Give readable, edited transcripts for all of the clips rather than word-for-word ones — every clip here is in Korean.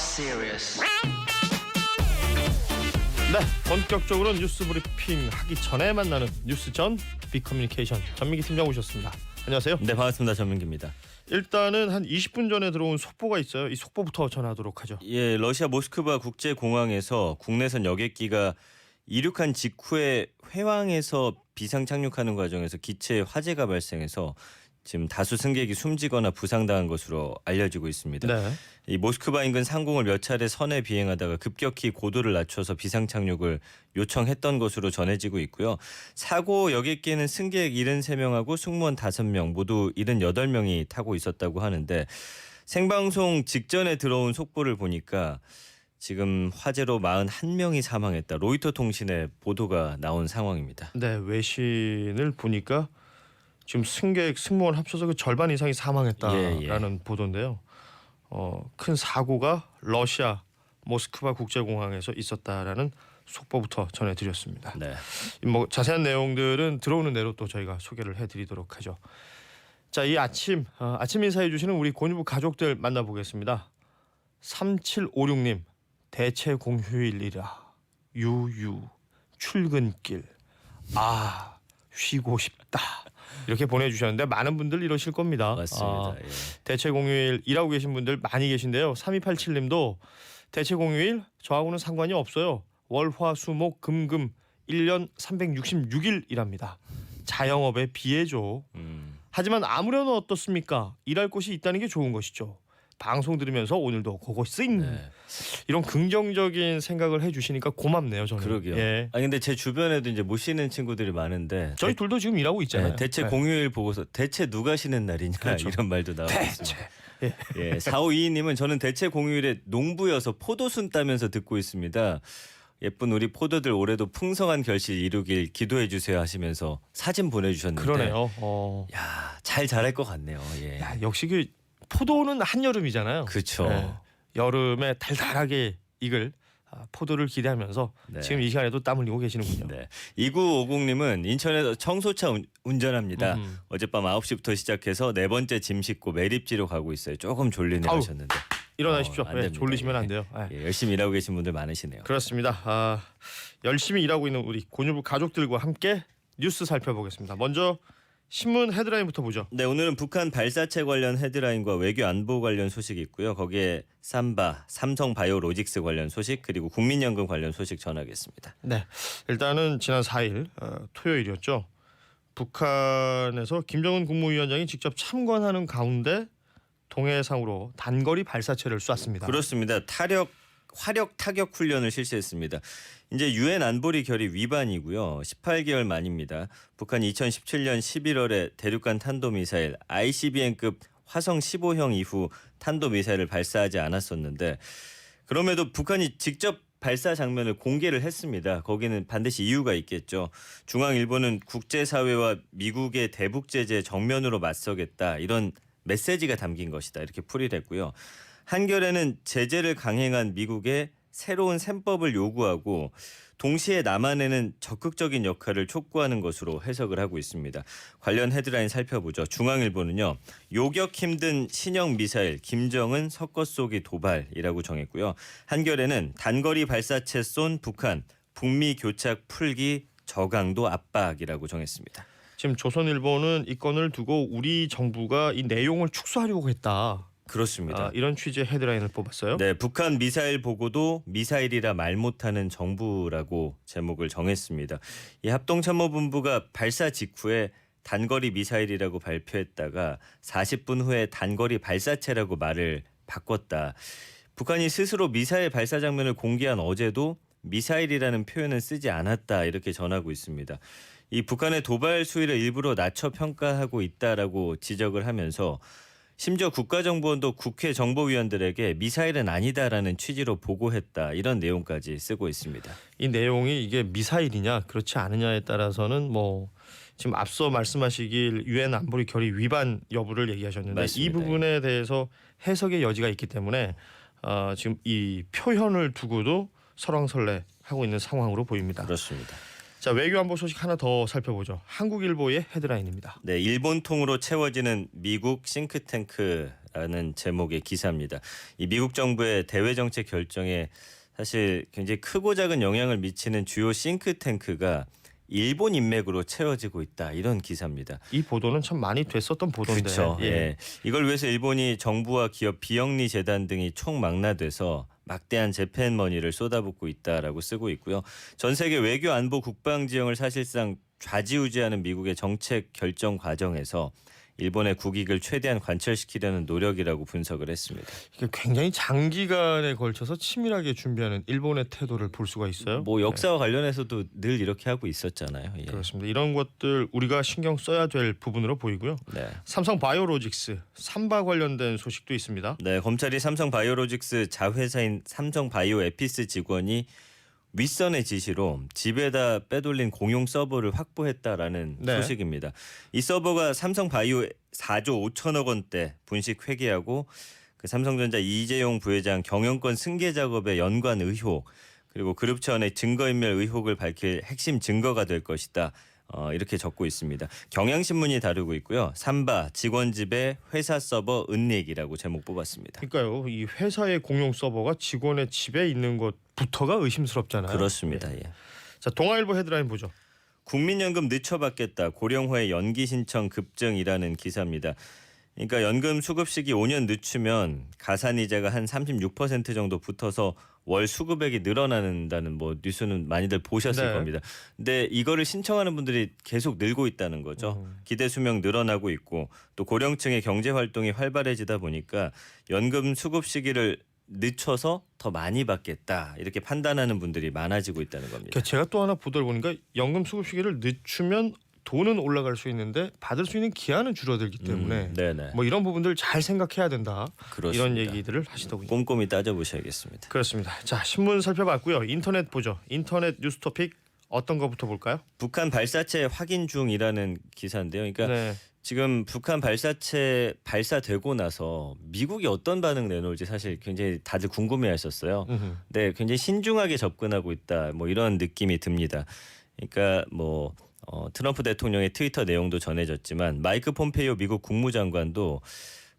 serious. 네, 본격적으로 뉴스 브리핑 하기 전에 만나는 뉴스 전 빅커뮤니케이션 전민기 팀장 오셨습니다. 안녕하세요. 네, 반갑습니다. 전민기입니다. 일단은 한 20분 전에 들어온 속보가 있어요. 이 속보부터 전하도록 하죠. 예, 러시아 모스크바 국제공항에서 국내선 여객기가 이륙한 직후에 회항에서 비상 착륙하는 과정에서 기체에 화재가 발생해서 지금 다수 승객이 숨지거나 부상당한 것으로 알려지고 있습니다. 네. 이 모스크바 인근 상공을 몇 차례 선에 비행하다가 급격히 고도를 낮춰서 비상 착륙을 요청했던 것으로 전해지고 있고요. 사고 여객기에는 승객 73명하고 승무원 5명 모두 78명이 타고 있었다고 하는데 생방송 직전에 들어온 속보를 보니까 지금 화재로 41명이 사망했다. 로이터 통신의 보도가 나온 상황입니다. 네, 외신을 보니까 지금 승객, 승무원 합쳐서 그 절반 이상이 사망했다라는 보도인데요. 큰 사고가 러시아 모스크바 국제공항에서 있었다라는 속보부터 전해드렸습니다. 네. 뭐 자세한 내용들은 들어오는 대로 또 저희가 소개를 해드리도록 하죠. 자, 이 아침 인사해 주시는 우리 권유부 가족들 만나보겠습니다. 3756님, 대체 공휴일이라 유유 출근길 쉬고 싶다 이렇게 보내주셨는데 많은 분들 이러실 겁니다. 맞습니다. 예. 대체 공휴일 일하고 계신 분들 많이 계신데요. 3287님도 대체 공휴일 저하고는 상관이 없어요. 월화수목 금금 1년 366일 일합니다. 자영업의 비애죠. 하지만 아무려는 어떻습니까? 일할 곳이 있다는 게 좋은 것이죠. 방송 들으면서 오늘도 그거 싱 이런 긍정적인 생각을 해주시니까 고맙네요. 저는. 그러게요. 예. 근데 제 주변에도 이제 못 쉬는 친구들이 많은데 저희 둘도 지금 일하고 있잖아요. 네, 대체 네. 공휴일 보고서 대체 누가 쉬는 날이냐 그렇죠. 이런 말도 나오고 대체. 있습니다. 예. 예, 4522님은 저는 대체 공휴일에 농부여서 포도순 따면서 듣고 있습니다. 예쁜 우리 포도들 올해도 풍성한 결실 이루길 기도해 주세요 하시면서 사진 보내주셨는데 그러네요. 야, 잘 자랄 것 같네요. 예. 야, 역시 그 포도는 한여름이잖아요. 그렇죠. 네. 여름에 달달하게 익을 포도를 기대하면서 네. 지금 이 시간에도 땀 흘리고 계시는군요. 네. 2950님은 인천에서 청소차 운전합니다. 어젯밤 9시부터 시작해서 네 번째 짐 싣고 매립지로 가고 있어요. 조금 졸리네 아우, 하셨는데. 일어나십시오. 안 네, 됩니다. 졸리시면 예. 안 돼요. 예, 열심히 일하고 계신 분들 많으시네요. 그렇습니다. 열심히 일하고 있는 우리 권유부 가족들과 함께 뉴스 살펴보겠습니다. 먼저 신문 헤드라인부터 보죠. 네, 오늘은 북한 발사체 관련 헤드라인과 외교 안보 관련 소식이 있고요. 거기에 삼바, 삼성바이오로직스 관련 소식 그리고 국민연금 관련 소식 전하겠습니다. 네, 일단은 지난 4일 토요일이었죠. 북한에서 김정은 국무위원장이 직접 참관하는 가운데 동해상으로 단거리 발사체를 쐈습니다. 그렇습니다. 화력 타격 훈련을 실시했습니다. 이제 유엔 안보리 결의 위반이고요. 18개월 만입니다. 북한이 2017년 11월에 대륙간 탄도미사일 ICBM급 화성 15형 이후 탄도미사일을 발사하지 않았었는데 그럼에도 북한이 직접 발사 장면을 공개를 했습니다. 거기는 반드시 이유가 있겠죠. 중앙일보는 국제사회와 미국의 대북 제재 정면으로 맞서겠다 이런 메시지가 담긴 것이다 이렇게 풀이를 했고요. 한겨레는 제재를 강행한 미국에 새로운 셈법을 요구하고 동시에 남한에는 적극적인 역할을 촉구하는 것으로 해석을 하고 있습니다. 관련 헤드라인 살펴보죠. 중앙일보는요. 요격 힘든 신형 미사일 김정은 섞어 쏘기 도발이라고 정했고요. 한겨레는 단거리 발사체 쏜 북한 북미 교착 풀기 저강도 압박이라고 정했습니다. 지금 조선일보는 이 건을 두고 우리 정부가 이 내용을 축소하려고 했다. 그렇습니다. 이런 취지의 헤드라인을 뽑았어요. 네, 북한 미사일 보고도 미사일이라 말 못하는 정부라고 제목을 정했습니다. 이 합동참모본부가 발사 직후에 단거리 미사일이라고 발표했다가 40분 후에 단거리 발사체라고 말을 바꿨다. 북한이 스스로 미사일 발사 장면을 공개한 어제도 미사일이라는 표현은 쓰지 않았다 이렇게 전하고 있습니다. 이 북한의 도발 수위를 일부러 낮춰 평가하고 있다라고 지적을 하면서 심지어 국가정보원도 국회 정보위원들에게 미사일은 아니다라는 취지로 보고했다 이런 내용까지 쓰고 있습니다. 이 내용이 이게 미사일이냐 그렇지 않느냐에 따라서는 뭐 지금 앞서 말씀하시길 유엔 안보리 결의 위반 여부를 얘기하셨는데 맞습니다. 이 부분에 대해서 해석의 여지가 있기 때문에 지금 이 표현을 두고도 설왕설래하고 있는 상황으로 보입니다. 그렇습니다. 자, 외교 안보 소식 하나 더 살펴보죠. 한국일보의 헤드라인입니다. 네, 일본 통으로 채워지는 미국 싱크탱크 라는 제목의 기사입니다. 이 미국 정부의 대외 정책 결정에 사실 굉장히 크고 작은 영향을 미치는 주요 싱크탱크가 일본 인맥으로 채워지고 있다 이런 기사입니다. 이 보도는 참 많이 됐었던 보도인데. 그렇죠. 예. 예. 이걸 위해서 일본이 정부와 기업 비영리 재단 등이 총망라돼서 막대한 재팬머니를 쏟아붓고 있다라고 쓰고 있고요. 전 세계 외교 안보 국방 지형을 사실상 좌지우지하는 미국의 정책 결정 과정에서 일본의 국익을 최대한 관철시키려는 노력이라고 분석을 했습니다. 이게 굉장히 장기간에 걸쳐서 치밀하게 준비하는 일본의 태도를 볼 수가 있어요. 뭐 역사와 관련해서도 늘 이렇게 하고 있었잖아요. 예. 그렇습니다. 이런 것들 우리가 신경 써야 될 부분으로 보이고요. 네. 삼성 바이오로직스 삼바 관련된 소식도 있습니다. 네, 검찰이 삼성 바이오로직스 자회사인 삼성 바이오 에피스 직원이 윗선의 지시로 집에다 빼돌린 공용 서버를 확보했다라는 네. 소식입니다. 이 서버가 삼성 바이오 4조 5천억 원대 분식 회계하고 그 삼성전자 이재용 부회장 경영권 승계 작업에 연관 의혹 그리고 그룹 차원의 증거인멸 의혹을 밝힐 핵심 증거가 될 것이다. 이렇게 적고 있습니다. 경향신문이 다루고 있고요. 삼바 직원 집에 회사 서버 은닉이라고 제목 뽑았습니다. 그러니까요. 이 회사의 공용 서버가 직원의 집에 있는 것부터가 의심스럽잖아요. 그렇습니다. 예. 자, 동아일보 헤드라인 보죠. 국민연금 늦춰받겠다. 고령화의 연기 신청 급증이라는 기사입니다. 그러니까 연금 수급 시기 5년 늦추면 가산이자가 한 36% 정도 붙어서 월 수급액이 늘어난다는 뭐 뉴스는 많이들 보셨을 네. 겁니다. 근데 이거를 신청하는 분들이 계속 늘고 있다는 거죠. 기대 수명 늘어나고 있고 또 고령층의 경제 활동이 활발해지다 보니까 연금 수급 시기를 늦춰서 더 많이 받겠다 이렇게 판단하는 분들이 많아지고 있다는 겁니다. 제가 또 하나 보도를 보니까 연금 수급 시기를 늦추면 돈은 올라갈 수 있는데 받을 수 있는 기한은 줄어들기 때문에 네네. 뭐 이런 부분들 잘 생각해야 된다. 그렇습니다. 이런 얘기들을 하시더군요. 꼼꼼히 따져보셔야겠습니다. 그렇습니다. 자, 신문 살펴봤고요. 인터넷 보죠. 인터넷 뉴스 토픽 어떤 거부터 볼까요? 북한 발사체 확인 중이라는 기사인데요. 그러니까 네. 지금 북한 발사체 발사되고 나서 미국이 어떤 반응 내놓을지 사실 굉장히 다들 궁금해했었어요. 네, 굉장히 신중하게 접근하고 있다. 뭐 이런 느낌이 듭니다. 그러니까 뭐 트럼프 대통령의 트위터 내용도 전해졌지만 마이크 폼페이오 미국 국무장관도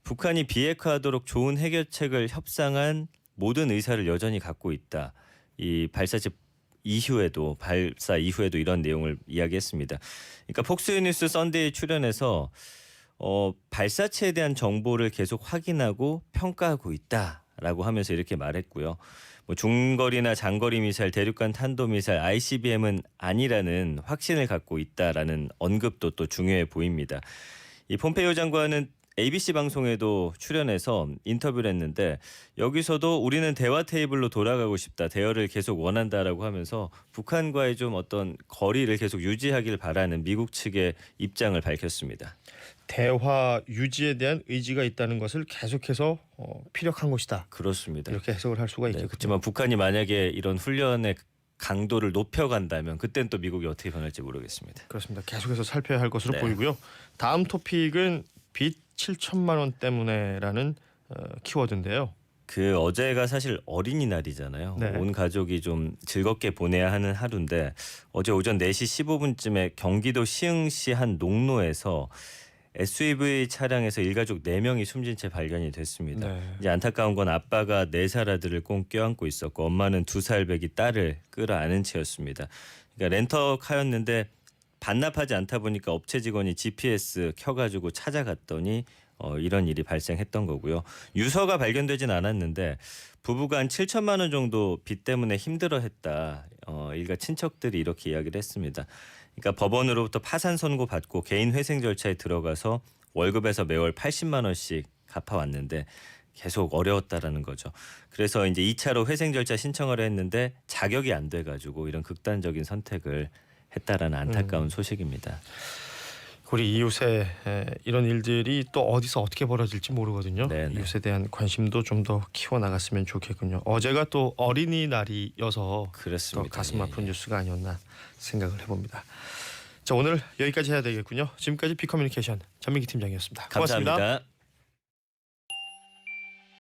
북한이 비핵화하도록 좋은 해결책을 협상한 모든 의사를 여전히 갖고 있다. 이 발사 이후에도 이런 내용을 이야기했습니다. 그러니까 폭스뉴스 썬데이 출연해서 발사체에 대한 정보를 계속 확인하고 평가하고 있다라고 하면서 이렇게 말했고요. 뭐 중거리나 장거리 미사일, 대륙간 탄도 미사일, ICBM은 아니라는 확신을 갖고 있다라는 언급도 또 중요해 보입니다. 이 폼페이오 장관은 ABC 방송에도 출연해서 인터뷰를 했는데 여기서도 우리는 대화 테이블로 돌아가고 싶다. 대화를 계속 원한다라고 하면서 북한과의 좀 어떤 거리를 계속 유지하길 바라는 미국 측의 입장을 밝혔습니다. 대화 유지에 대한 의지가 있다는 것을 계속해서 피력한 것이다. 그렇습니다. 이렇게 해석을 할 수가 네, 있겠죠. 그렇지만 북한이 만약에 이런 훈련의 강도를 높여간다면 그땐 또 미국이 어떻게 변할지 모르겠습니다. 그렇습니다. 계속해서 살펴야 할 것으로 네. 보이고요. 다음 토픽은 빚 7천만 원 때문에라는 키워드인데요. 그 어제가 사실 어린이날이잖아요. 네. 온 가족이 좀 즐겁게 보내야 하는 하루인데 어제 오전 4시 15분쯤에 경기도 시흥시 한 농로에서 SUV 차량에서 일가족 4명이 숨진 채 발견이 됐습니다. 네. 이제 안타까운 건 아빠가 4살 아들을 꼭 껴안고 있었고 엄마는 2살 배기 딸을 끌어안은 채였습니다. 그러니까 렌터카였는데 반납하지 않다 보니까 업체 직원이 GPS 켜가지고 찾아갔더니 이런 일이 발생했던 거고요. 유서가 발견되진 않았는데 부부가 한 7천만 원 정도 빚 때문에 힘들어했다. 일가 친척들이 이렇게 이야기를 했습니다. 그러니까 법원으로부터 파산 선고 받고 개인 회생 절차에 들어가서 월급에서 매월 80만 원씩 갚아왔는데 계속 어려웠다라는 거죠. 그래서 이제 2차로 회생 절차 신청을 했는데 자격이 안 돼가지고 이런 극단적인 선택을 했다라는 안타까운 소식입니다. 우리 이웃에 이런 일들이 또 어디서 어떻게 벌어질지 모르거든요. 네네. 이웃에 대한 관심도 좀 더 키워나갔으면 좋겠군요. 어제가 또 어린이날이어서 더 그렇습니다. 가슴 아픈 뉴스가 아니었나 생각을 해봅니다. 자, 오늘 여기까지 해야 되겠군요. 지금까지 비커뮤니케이션 전민기 팀장이었습니다. 고맙습니다. 감사합니다.